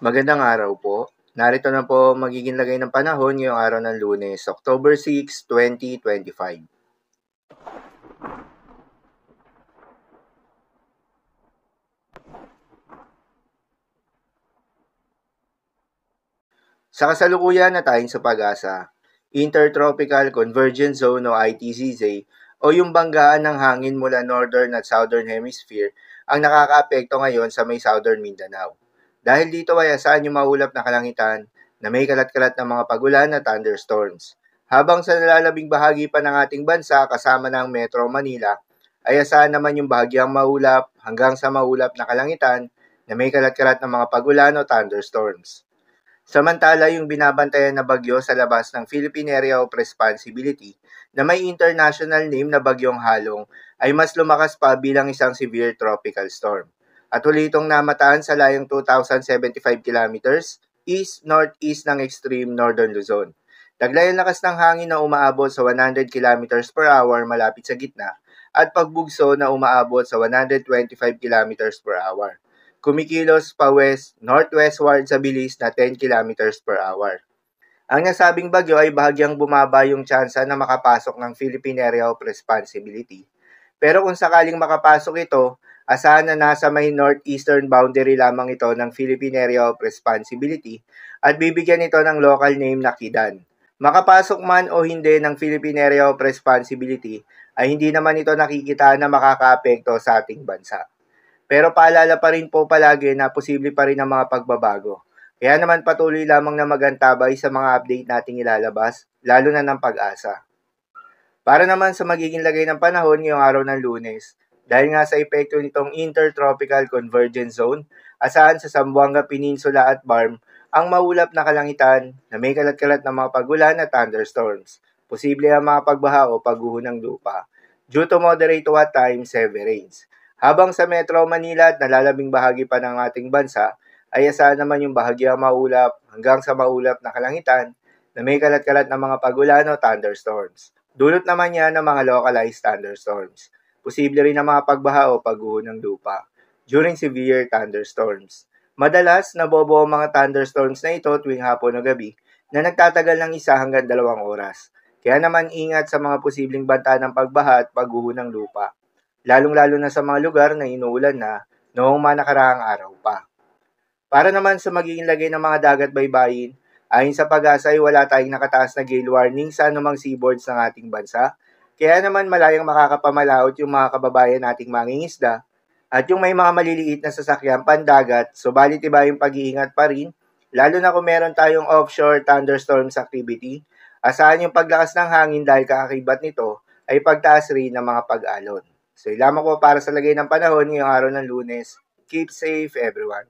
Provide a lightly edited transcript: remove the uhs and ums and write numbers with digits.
Magandang araw po. Narito na po magiging lagay ng panahon ngayong araw ng Lunes, October 6, 2025. Sa kasalukuyan na tayong sa pag-asa, Intertropical Convergence Zone o ITCZ o yung banggaan ng hangin mula Northern at Southern Hemisphere ang nakakaapekto ngayon sa may Southern Mindanao. Dahil dito ay asahan yung maulap na kalangitan na may kalat-kalat ng mga pagulan at thunderstorms. Habang sa nalalabing bahagi pa ng ating bansa kasama ng Metro Manila, ay asahan naman yung bahagyang maulap hanggang sa maulap na kalangitan na may kalat-kalat ng mga pagulan o thunderstorms. Samantala, yung binabantayan na bagyo sa labas ng Philippine Area of Responsibility na may international name na Bagyong Halong ay mas lumakas pa bilang isang severe tropical storm. At huli itong namataan sa layong 2,075 kilometers east-northeast ng extreme northern Luzon. Taglay ang lakas ng hangin na umaabot sa 100 kilometers per hour malapit sa gitna at pagbugso na umaabot sa 125 kilometers per hour. Kumikilos pa northwestward sa bilis na 10 kilometers per hour. Ang nasabing bagyo ay bahagyang bumaba yung tsansa na makapasok ng Philippine Area of Responsibility. Pero kung sakaling makapasok ito, asahan na nasa may northeastern boundary lamang ito ng Philippine Area of Responsibility at bibigyan ito ng local name na Kidan. Makapasok man o hindi ng Philippine Area of Responsibility ay hindi naman ito nakikita na makakaapekto sa ating bansa. Pero paalala pa rin po palagi na posible pa rin ang mga pagbabago. Kaya naman patuloy lamang na magantabay sa mga update nating ilalabas, lalo na ng pag-asa. Para naman sa magiging lagay ng panahon ngayong araw ng Lunes, dahil nga sa epekto nitong Intertropical Convergence Zone, asahan sa Zamboanga Peninsula at BARM ang maulap na kalangitan na may kalat-kalat na mga pagulan at thunderstorms. Posible ang mga pagbaha o pagguho ng lupa due to moderate to at times heavy rains. Habang sa Metro Manila at nalalabing bahagi pa ng ating bansa, ay asahan naman yung bahagyang maulap hanggang sa maulap na kalangitan na may kalat-kalat na mga pagulan o thunderstorms. Dulot naman yan ng mga localized thunderstorms. Posible rin ang mga pagbaha o pagguho ng lupa during severe thunderstorms. Madalas, nabobo ang mga thunderstorms na ito tuwing hapon o gabi na nagtatagal ng 1 hanggang 2 oras. Kaya naman ingat sa mga posibleng banta ng pagbaha at pagguho ng lupa, lalong-lalo na sa mga lugar na inuulan na noong mga nakaraang araw pa. Para naman sa magiging lagay ng mga dagat baybayin, ayon sa pag-asa ay wala tayong nakataas na gale warning sa anumang seaboards ng ating bansa, kaya naman malayang makakapamalaot yung mga kababayan nating mangingisda at yung may mga maliliit na sasakyan pandagat, subalit iba yung pag-iingat pa rin, lalo na kung meron tayong offshore thunderstorms activity, asahan yung paglakas ng hangin dahil kaakibat nito ay pagtaas rin ng mga pag-alon. So, lamang po para sa lagay ng panahon ngayong araw ng Lunes. Keep safe, everyone.